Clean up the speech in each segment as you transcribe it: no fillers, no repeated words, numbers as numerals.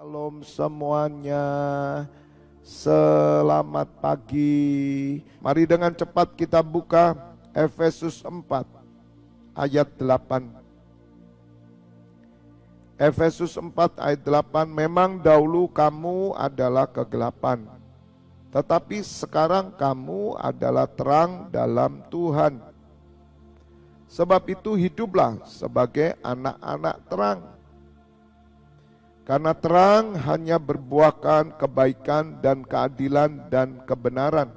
Shalom semuanya, selamat pagi. Mari dengan cepat kita buka Efesus 4 ayat 8. Efesus 4 ayat 8, memang dahulu kamu adalah kegelapan, tetapi sekarang kamu adalah terang dalam Tuhan. Sebab itu hiduplah sebagai anak-anak terang. Karena terang hanya berbuahkan kebaikan dan keadilan dan kebenaran.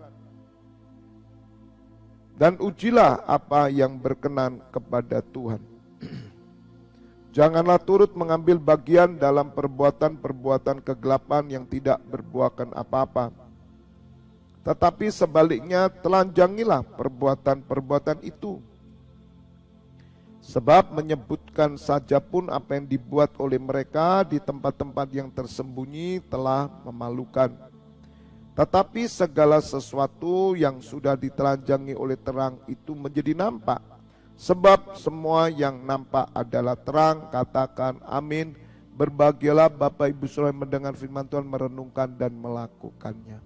Dan ujilah apa yang berkenan kepada Tuhan. Janganlah turut mengambil bagian dalam perbuatan-perbuatan kegelapan yang tidak berbuahkan apa-apa. Tetapi sebaliknya telanjangilah perbuatan-perbuatan itu. Sebab menyebutkan saja pun apa yang dibuat oleh mereka di tempat-tempat yang tersembunyi telah memalukan. Tetapi segala sesuatu yang sudah ditelanjangi oleh terang itu menjadi nampak. Sebab semua yang nampak adalah terang. Katakan amin. Berbahagialah Bapak Ibu Saudara mendengar firman Tuhan, merenungkan dan melakukannya.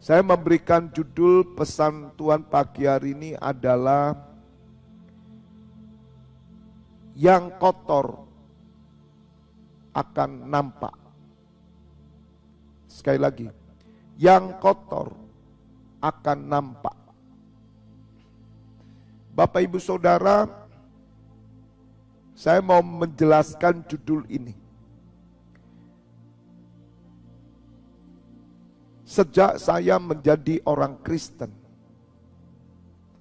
Saya memberikan judul pesan Tuhan pagi hari ini adalah yang kotor akan nampak. Sekali lagi, yang kotor akan nampak. Bapak Ibu Saudara, saya mau menjelaskan judul ini. Sejak saya menjadi orang Kristen,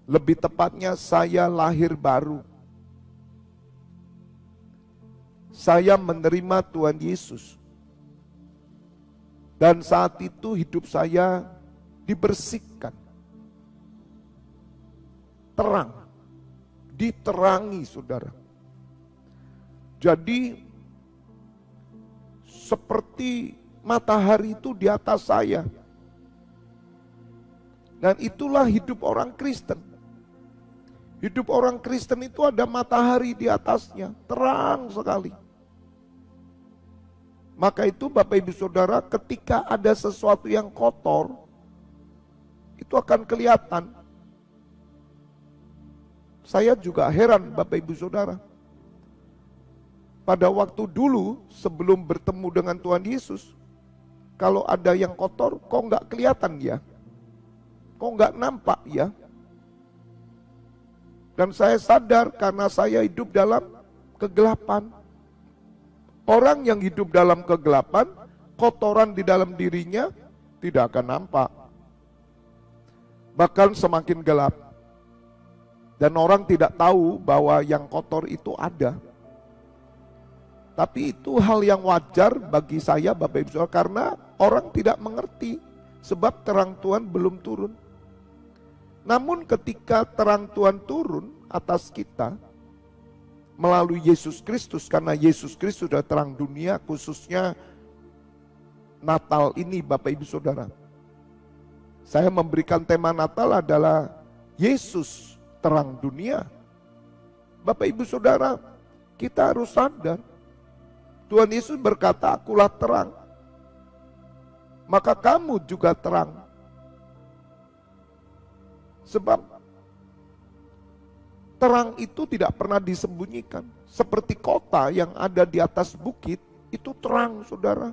lebih tepatnya saya lahir baru, saya menerima Tuhan Yesus. Dan saat itu hidup saya dibersihkan. Terang. Diterangi, saudara. Jadi seperti matahari itu di atas saya. Dan itulah hidup orang Kristen. Hidup orang Kristen itu ada matahari di atasnya. Terang sekali. Maka itu Bapak Ibu Saudara, ketika ada sesuatu yang kotor, itu akan kelihatan. Saya juga heran Bapak Ibu Saudara. Pada waktu dulu sebelum bertemu dengan Tuhan Yesus, kalau ada yang kotor, kok nggak kelihatan ya? Kok nggak nampak ya? Dan saya sadar karena saya hidup dalam kegelapan. Orang yang hidup dalam kegelapan, kotoran di dalam dirinya tidak akan nampak. Bahkan semakin gelap. Dan orang tidak tahu bahwa yang kotor itu ada. Tapi itu hal yang wajar bagi saya Bapak Ibu Saudara, karena orang tidak mengerti sebab terang Tuhan belum turun. Namun ketika terang Tuhan turun atas kita, melalui Yesus Kristus, karena Yesus Kristus sudah terang dunia, khususnya Natal ini Bapak Ibu Saudara. Saya memberikan tema Natal adalah Yesus terang dunia. Bapak Ibu Saudara, kita harus sadar, Tuhan Yesus berkata, akulah terang, maka kamu juga terang. Sebab terang itu tidak pernah disembunyikan. Seperti kota yang ada di atas bukit, itu terang, saudara.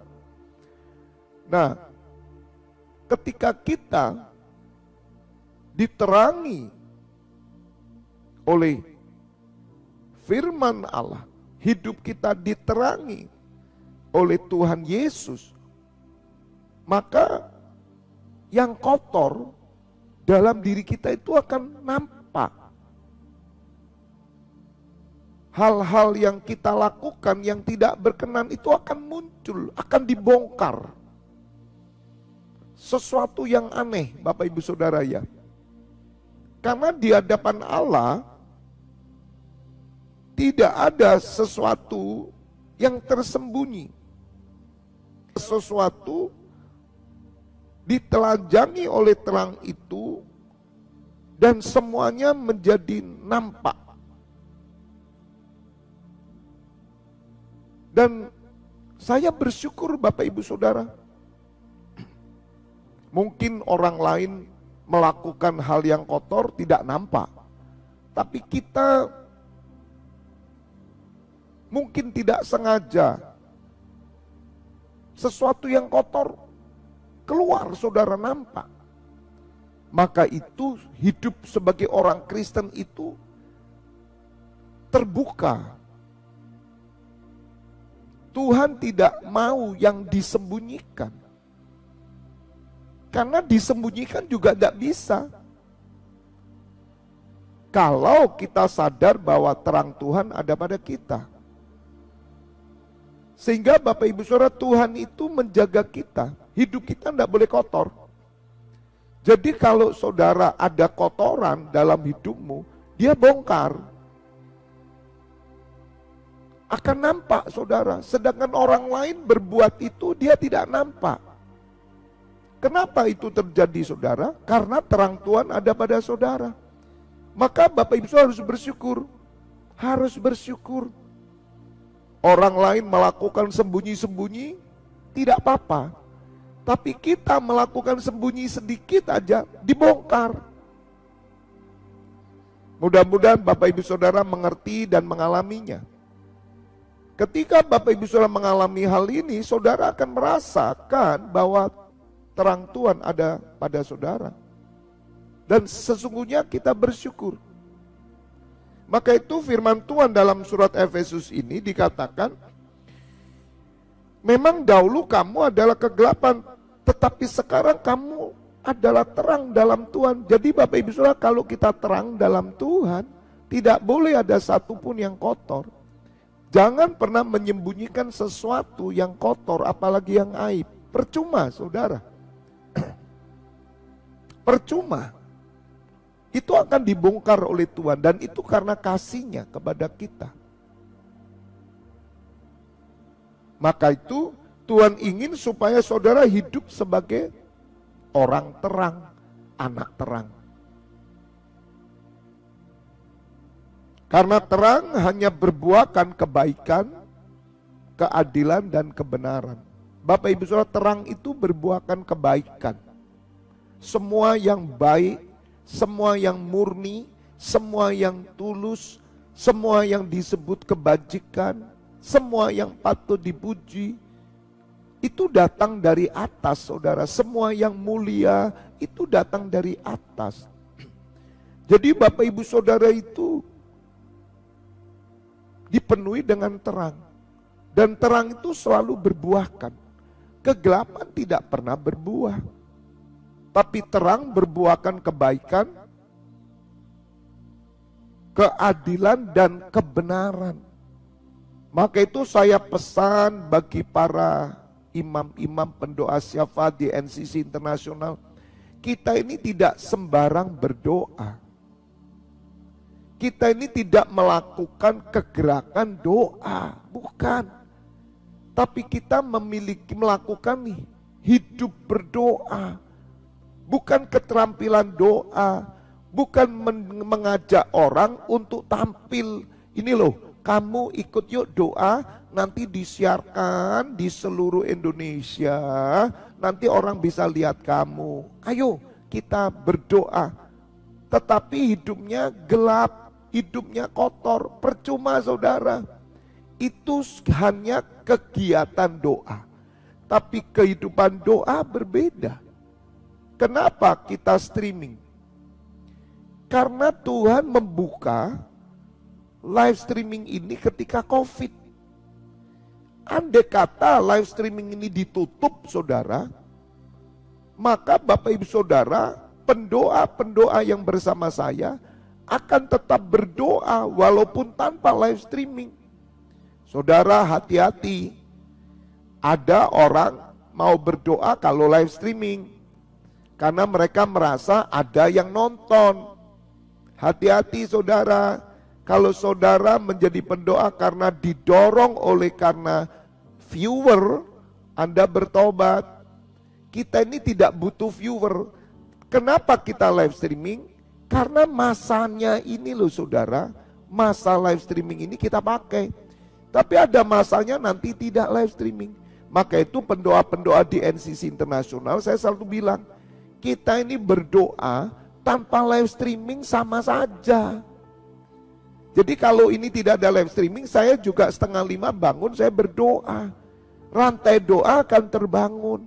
Nah, ketika kita diterangi oleh firman Allah, hidup kita diterangi oleh Tuhan Yesus, maka yang kotor dalam diri kita itu akan nampak. Hal-hal yang kita lakukan yang tidak berkenan itu akan muncul, akan dibongkar. Sesuatu yang aneh Bapak Ibu Saudara ya. Karena di hadapan Allah tidak ada sesuatu yang tersembunyi. Sesuatu ditelanjangi oleh terang itu dan semuanya menjadi nampak. Dan Saya bersyukur Bapak Ibu Saudara. Mungkin orang lain melakukan hal yang kotor tidak nampak. Tapi kita mungkin tidak sengaja sesuatu yang kotor keluar, saudara nampak. Maka itu hidup sebagai orang Kristen itu terbuka. Tuhan tidak mau yang disembunyikan. Karena disembunyikan juga tidak bisa. Kalau kita sadar bahwa terang Tuhan ada pada kita. Sehingga Bapak Ibu Saudara, Tuhan itu menjaga kita. Hidup kita tidak boleh kotor. Jadi kalau saudara ada kotoran dalam hidupmu, dia bongkar. Akan nampak saudara. Sedangkan orang lain berbuat itu dia tidak nampak. Kenapa itu terjadi saudara? Karena terang Tuhan ada pada saudara. Maka Bapak Ibu Saudara harus bersyukur. Harus bersyukur. Orang lain melakukan sembunyi-sembunyi, tidak apa-apa. Tapi kita melakukan sembunyi sedikit aja, dibongkar. Mudah-mudahan Bapak Ibu Saudara mengerti dan mengalaminya. Ketika Bapak Ibu Saudara mengalami hal ini, saudara akan merasakan bahwa terang Tuhan ada pada saudara. Dan sesungguhnya kita bersyukur. Maka itu firman Tuhan dalam surat Efesus ini dikatakan, memang dahulu kamu adalah kegelapan, tetapi sekarang kamu adalah terang dalam Tuhan. Jadi Bapak Ibu Saudara, kalau kita terang dalam Tuhan, tidak boleh ada satupun yang kotor. Jangan pernah menyembunyikan sesuatu yang kotor, apalagi yang aib. Percuma saudara. Percuma. Itu akan dibongkar oleh Tuhan, dan itu karena kasih-Nya kepada kita. Maka itu Tuhan ingin supaya saudara hidup sebagai orang terang, anak terang. Karena terang hanya berbuahkan kebaikan, keadilan, dan kebenaran. Bapak Ibu Saudara, terang itu berbuahkan kebaikan. Semua yang baik, semua yang murni, semua yang tulus, semua yang disebut kebajikan, semua yang patut dipuji, itu datang dari atas saudara. Semua yang mulia itu datang dari atas. Jadi Bapak Ibu Saudara itu dipenuhi dengan terang. Dan terang itu selalu berbuahkan. Kegelapan tidak pernah berbuah. Tapi terang berbuahkan kebaikan, keadilan, dan kebenaran. Maka itu saya pesan bagi para imam-imam pendoa syafaat di NCC Internasional. Kita ini tidak sembarang berdoa. Kita ini tidak melakukan kegerakan doa, bukan. Tapi kita melakukan nih, hidup berdoa. Bukan keterampilan doa, bukan mengajak orang untuk tampil. Ini loh, kamu ikut yuk doa, nanti disiarkan di seluruh Indonesia, nanti orang bisa lihat kamu. Ayo kita berdoa. Tetapi hidupnya gelap, hidupnya kotor, percuma saudara. Itu hanya kegiatan doa. Tapi kehidupan doa berbeda. Kenapa kita streaming? Karena Tuhan membuka live streaming ini ketika COVID. Andai kata live streaming ini ditutup saudara, maka Bapak Ibu Saudara, pendoa-pendoa yang bersama saya akan tetap berdoa walaupun tanpa live streaming. Saudara hati-hati, ada orang mau berdoa kalau live streaming. Karena mereka merasa ada yang nonton. Hati-hati saudara, kalau saudara menjadi pendoa karena didorong oleh karena viewer, Anda bertobat. Kita ini tidak butuh viewer. Kenapa kita live streaming? Karena masanya ini loh saudara, masa live streaming ini kita pakai. Tapi ada masanya nanti tidak live streaming. Maka itu pendoa-pendoa di NCC Internasional saya selalu bilang, kita ini berdoa tanpa live streaming sama saja. Jadi kalau ini tidak ada live streaming, saya juga 4:30 bangun, saya berdoa. Rantai doa akan terbangun.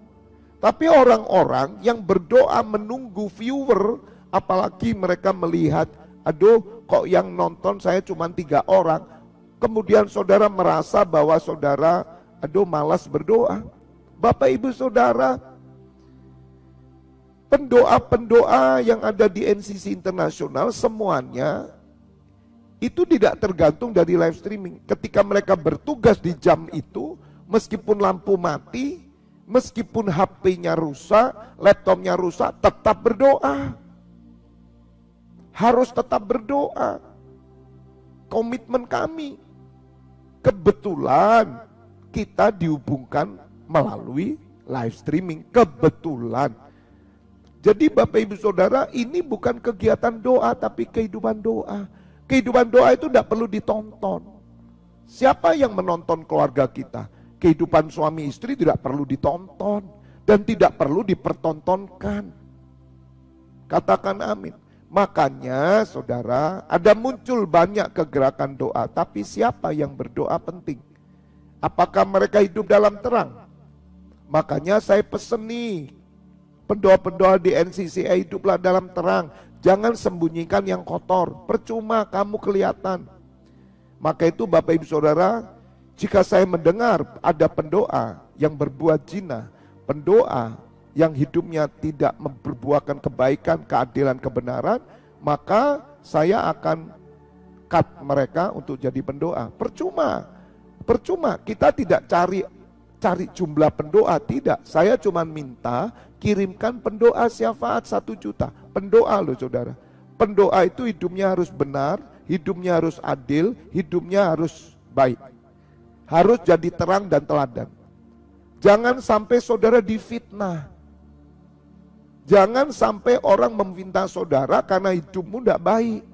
Tapi orang-orang yang berdoa menunggu viewer, apalagi mereka melihat, aduh kok yang nonton saya cuma 3 orang. Kemudian saudara merasa bahwa saudara, aduh malas berdoa. Bapak ibu saudara, pendoa-pendoa yang ada di NCC Internasional semuanya itu tidak tergantung dari live streaming. Ketika mereka bertugas di jam itu, meskipun lampu mati, meskipun HP-nya rusak, laptopnya rusak, tetap berdoa. Harus tetap berdoa. Komitmen kami. Kebetulan kita dihubungkan melalui live streaming. Kebetulan. Jadi Bapak Ibu Saudara, ini bukan kegiatan doa tapi kehidupan doa. Kehidupan doa itu tidak perlu ditonton. Siapa yang menonton keluarga kita? Kehidupan suami istri tidak perlu ditonton dan tidak perlu dipertontonkan. Katakan amin. Makanya saudara, ada muncul banyak kegerakan doa, tapi siapa yang berdoa penting. Apakah mereka hidup dalam terang? Makanya saya pesen nih, pendoa-pendoa di NCCA hiduplah dalam terang. Jangan sembunyikan yang kotor, percuma kamu kelihatan. Maka itu Bapak Ibu Saudara, jika saya mendengar ada pendoa yang berbuat zina, pendoa yang hidupnya tidak memperbuahkan kebaikan, keadilan, kebenaran, maka saya akan cut mereka untuk jadi pendoa. Percuma, kita tidak cari jumlah pendoa, tidak. Saya cuma minta kirimkan pendoa syafaat 1 juta. Pendoa loh saudara. Pendoa itu hidupnya harus benar, hidupnya harus adil, hidupnya harus baik. Harus jadi terang dan teladan. Jangan sampai saudara difitnah. Jangan sampai orang meminta saudara karena hidupmu tidak baik.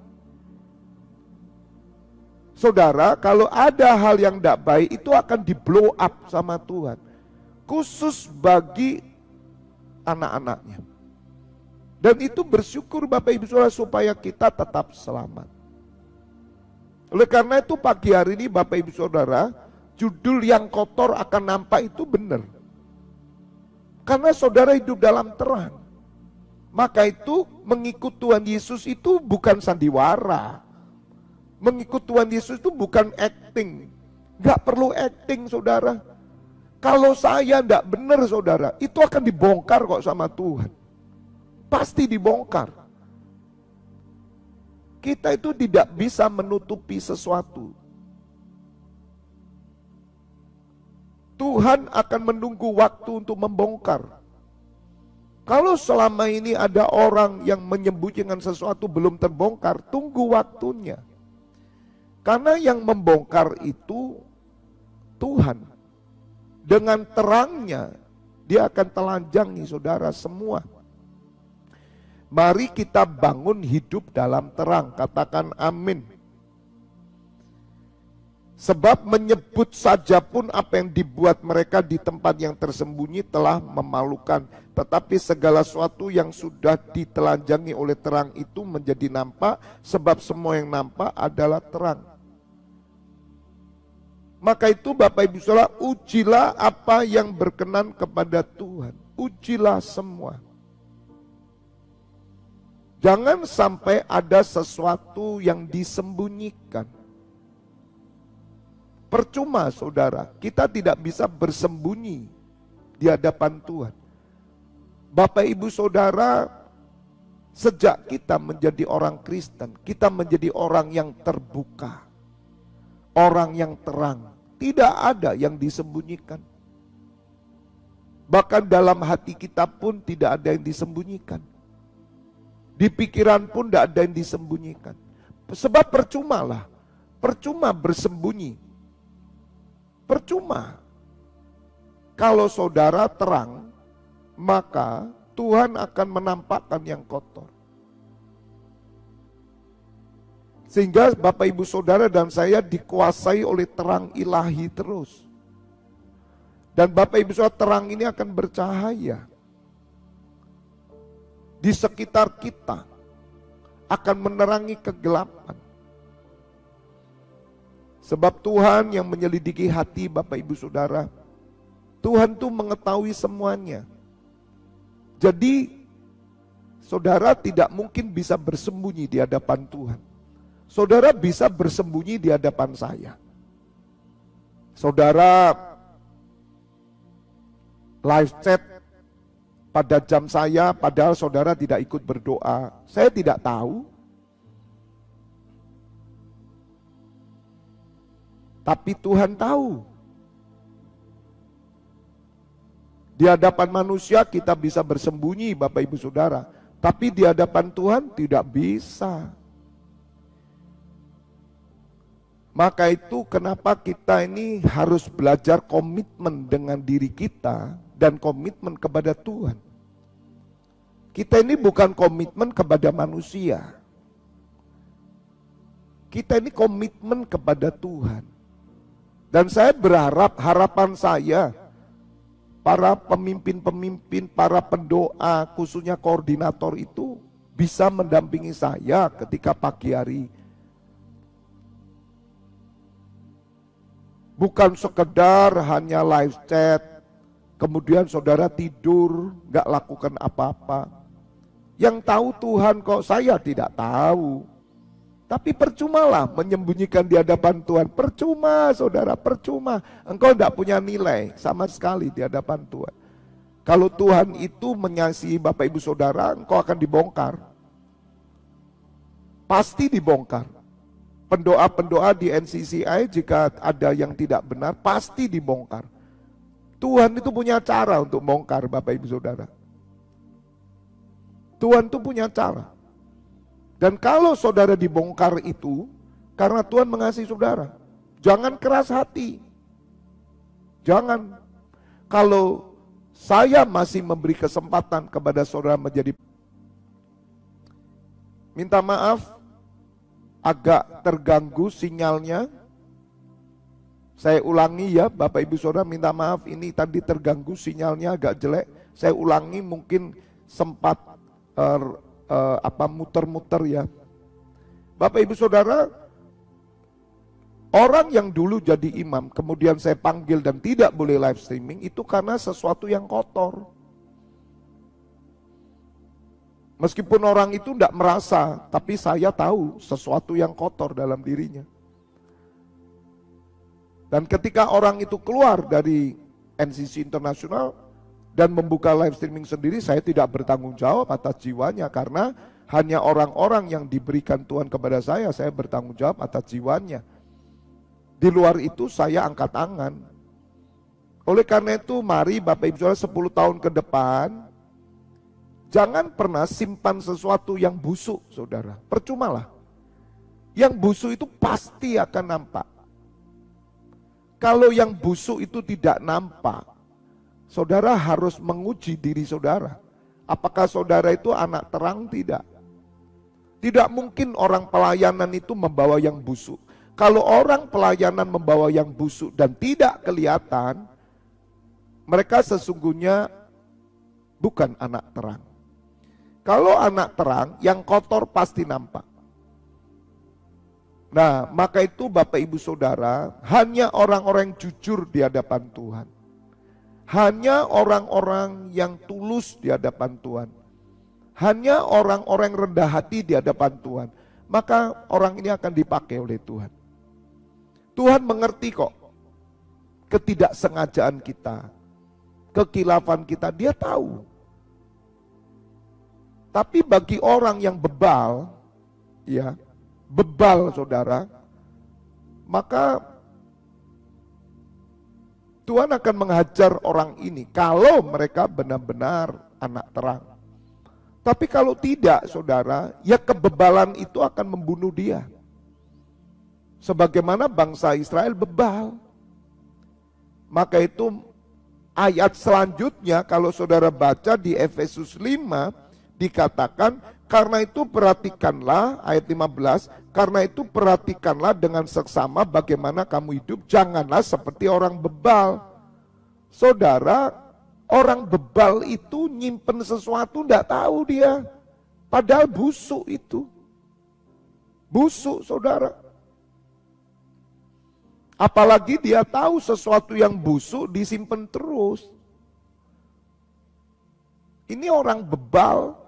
Saudara, kalau ada hal yang tidak baik itu akan di blow up sama Tuhan. Khusus bagi anak-anaknya. Dan itu bersyukur Bapak Ibu Saudara supaya kita tetap selamat. Oleh karena itu pagi hari ini Bapak Ibu Saudara, judul yang kotor akan nampak itu benar. Karena saudara hidup dalam terang. Maka itu mengikut Tuhan Yesus itu bukan sandiwara. Mengikut Tuhan Yesus itu bukan acting. Gak perlu acting saudara. Kalau saya tidak benar saudara, itu akan dibongkar kok sama Tuhan. Pasti dibongkar. Kita itu tidak bisa menutupi sesuatu. Tuhan akan menunggu waktu untuk membongkar. Kalau selama ini ada orang yang menyembunyikan sesuatu belum terbongkar, tunggu waktunya. Karena yang membongkar itu Tuhan. Dengan terangnya dia akan telanjangi saudara semua. Mari kita bangun hidup dalam terang, katakan amin. Sebab menyebut saja pun apa yang dibuat mereka di tempat yang tersembunyi telah memalukan. Tetapi segala sesuatu yang sudah ditelanjangi oleh terang itu menjadi nampak, sebab semua yang nampak adalah terang. Maka itu Bapak Ibu Saudara, ujilah apa yang berkenan kepada Tuhan. Ujilah semua. Jangan sampai ada sesuatu yang disembunyikan. Percuma saudara, kita tidak bisa bersembunyi di hadapan Tuhan. Bapak Ibu Saudara, sejak kita menjadi orang Kristen, kita menjadi orang yang terbuka. Orang yang terang. Tidak ada yang disembunyikan. Bahkan dalam hati kita pun tidak ada yang disembunyikan. Di pikiran pun tidak ada yang disembunyikan. Sebab percumalah. Percuma bersembunyi. Percuma. Kalau saudara terang, maka Tuhan akan menampakkan yang kotor. Sehingga Bapak Ibu Saudara dan saya dikuasai oleh terang ilahi terus. Dan Bapak Ibu Saudara, terang ini akan bercahaya di sekitar kita, akan menerangi kegelapan. Sebab Tuhan yang menyelidiki hati Bapak Ibu Saudara, Tuhan tuh mengetahui semuanya. Jadi saudara tidak mungkin bisa bersembunyi di hadapan Tuhan. Saudara bisa bersembunyi di hadapan saya. Saudara live chat pada jam saya, padahal saudara tidak ikut berdoa. Saya tidak tahu. Tapi Tuhan tahu. Di hadapan manusia kita bisa bersembunyi Bapak Ibu Saudara. Tapi di hadapan Tuhan tidak bisa. Maka itu kenapa kita ini harus belajar komitmen dengan diri kita dan komitmen kepada Tuhan. Kita ini bukan komitmen kepada manusia. Kita ini komitmen kepada Tuhan. Dan saya berharap, harapan saya, para pemimpin-pemimpin, para pendoa, khususnya koordinator itu bisa mendampingi saya ketika pagi hari. Bukan sekedar hanya live chat, kemudian saudara tidur, gak lakukan apa-apa. Yang tahu Tuhan kok, saya tidak tahu. Tapi percumalah menyembunyikan di hadapan Tuhan. Percuma saudara, percuma. Engkau tidak punya nilai sama sekali di hadapan Tuhan. Kalau Tuhan itu mengasihi Bapak Ibu Saudara, engkau akan dibongkar. Pasti dibongkar. Pendoa-pendoa di NCCI jika ada yang tidak benar, pasti dibongkar. Tuhan itu punya cara untuk bongkar Bapak Ibu Saudara. Tuhan itu punya cara. Dan kalau saudara dibongkar itu, karena Tuhan mengasihi saudara, jangan keras hati. Jangan. Kalau saya masih memberi kesempatan kepada saudara menjadi, minta maaf, agak terganggu sinyalnya. Saya ulangi ya Bapak Ibu Saudara, minta maaf ini tadi terganggu sinyalnya agak jelek. Saya ulangi, mungkin sempat muter-muter ya. Bapak Ibu Saudara, orang yang dulu jadi imam kemudian saya panggil dan tidak boleh live streaming itu karena sesuatu yang kotor. Meskipun orang itu tidak merasa, tapi saya tahu sesuatu yang kotor dalam dirinya. Dan ketika orang itu keluar dari NCC Internasional dan membuka live streaming sendiri, saya tidak bertanggung jawab atas jiwanya, karena hanya orang-orang yang diberikan Tuhan kepada saya bertanggung jawab atas jiwanya. Di luar itu saya angkat tangan. Oleh karena itu mari Bapak Ibu Saudara 10 tahun ke depan, jangan pernah simpan sesuatu yang busuk saudara, percumalah. Yang busuk itu pasti akan nampak. Kalau yang busuk itu tidak nampak, saudara harus menguji diri saudara. Apakah saudara itu anak terang? Tidak. Tidak mungkin orang pelayanan itu membawa yang busuk. Kalau orang pelayanan membawa yang busuk dan tidak kelihatan, mereka sesungguhnya bukan anak terang. Kalau anak terang, yang kotor pasti nampak. Nah, maka itu Bapak Ibu Saudara, hanya orang-orang yang jujur di hadapan Tuhan. Hanya orang-orang yang tulus di hadapan Tuhan. Hanya orang-orang yang rendah hati di hadapan Tuhan. Maka orang ini akan dipakai oleh Tuhan. Tuhan mengerti kok ketidaksengajaan kita, kekilafan kita, dia tahu. Tapi bagi orang yang bebal, ya, bebal saudara, maka Tuhan akan menghajar orang ini kalau mereka benar-benar anak terang. Tapi kalau tidak saudara, ya kebebalan itu akan membunuh dia. Sebagaimana bangsa Israel bebal. Maka itu ayat selanjutnya kalau saudara baca di Efesus 5, dikatakan, karena itu perhatikanlah, ayat 15, karena itu perhatikanlah dengan seksama bagaimana kamu hidup, janganlah seperti orang bebal. Saudara, orang bebal itu nyimpen sesuatu enggak tahu dia, padahal busuk itu. Busuk, saudara. Apalagi dia tahu sesuatu yang busuk disimpan terus. Ini orang bebal,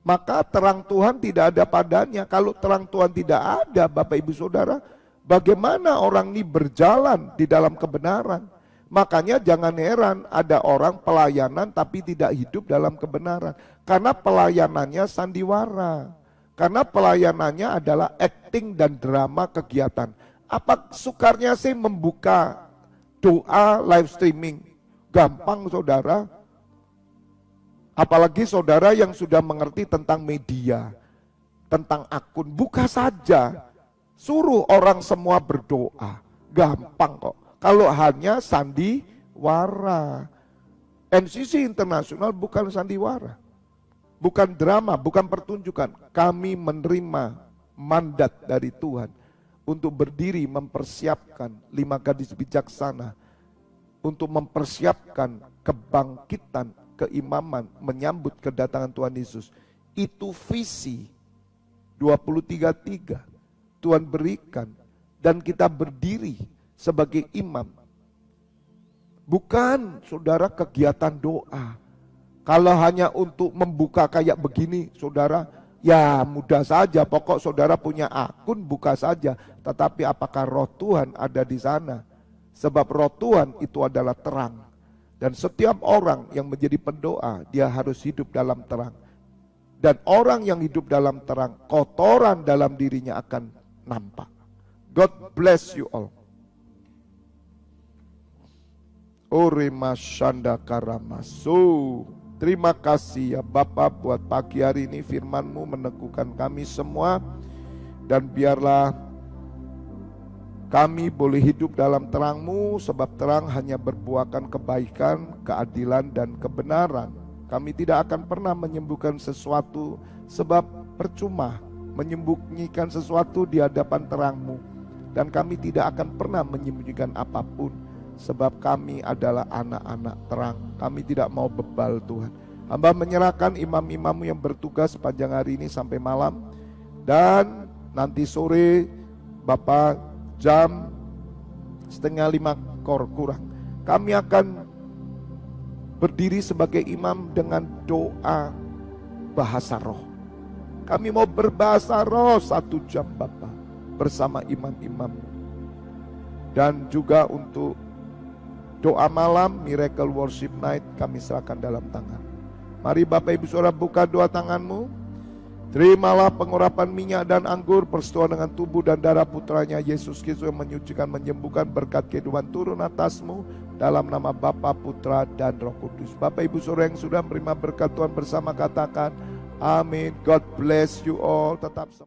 maka terang Tuhan tidak ada padanya. Kalau terang Tuhan tidak ada, Bapak Ibu Saudara, bagaimana orang ini berjalan di dalam kebenaran? Makanya jangan heran ada orang pelayanan tapi tidak hidup dalam kebenaran. Karena pelayanannya sandiwara. Karena pelayanannya adalah acting dan drama kegiatan. Apa sukarnya sih membuka doa live streaming? Gampang, saudara. Apalagi saudara yang sudah mengerti tentang media, tentang akun, buka saja. Suruh orang semua berdoa. Gampang kok. Kalau hanya sandiwara. NCC Internasional bukan sandiwara. Bukan drama, bukan pertunjukan. Kami menerima mandat dari Tuhan untuk berdiri mempersiapkan 5 gadis bijaksana, untuk mempersiapkan kebangkitan, keimaman, menyambut kedatangan Tuhan Yesus. Itu visi 23:3 Tuhan berikan, dan kita berdiri sebagai imam. Bukan, saudara, kegiatan doa. Kalau hanya untuk membuka kayak begini, saudara, ya mudah saja, pokok saudara punya akun, buka saja. Tetapi apakah roh Tuhan ada di sana? Sebab roh Tuhan itu adalah terang. Dan setiap orang yang menjadi pendoa, dia harus hidup dalam terang. Dan orang yang hidup dalam terang, kotoran dalam dirinya akan nampak. God bless you all. Ore Mashanda Karamasu. Terima kasih ya Bapak buat pagi hari ini firman-Mu meneguhkan kami semua. Dan biarlah kami boleh hidup dalam terang-Mu, sebab terang hanya berbuahkan kebaikan, keadilan, dan kebenaran. Kami tidak akan pernah menyembuhkan sesuatu, sebab percuma menyembunyikan sesuatu di hadapan terang-Mu. Dan kami tidak akan pernah menyembunyikan apapun, sebab kami adalah anak-anak terang. Kami tidak mau bebal, Tuhan. Hamba menyerahkan imam-imam-Mu yang bertugas sepanjang hari ini sampai malam. Dan nanti sore Bapak jam 4:30 kurang, kami akan berdiri sebagai imam dengan doa bahasa roh. Kami mau berbahasa roh 1 jam Bapak bersama imam-imam. Dan juga untuk doa malam Miracle Worship Night kami serahkan dalam tangan. Mari Bapak Ibu Saudara buka dua tanganmu. Terimalah pengurapan minyak dan anggur persetujuan dengan tubuh dan darah putranya Yesus Kristus yang menyucikan, menyembuhkan, berkat kehidupan turun atasmu dalam nama Bapa, Putra, dan Roh Kudus. Bapak Ibu Saudara yang sudah menerima berkat Tuhan bersama katakan amin. God bless you all. Tetap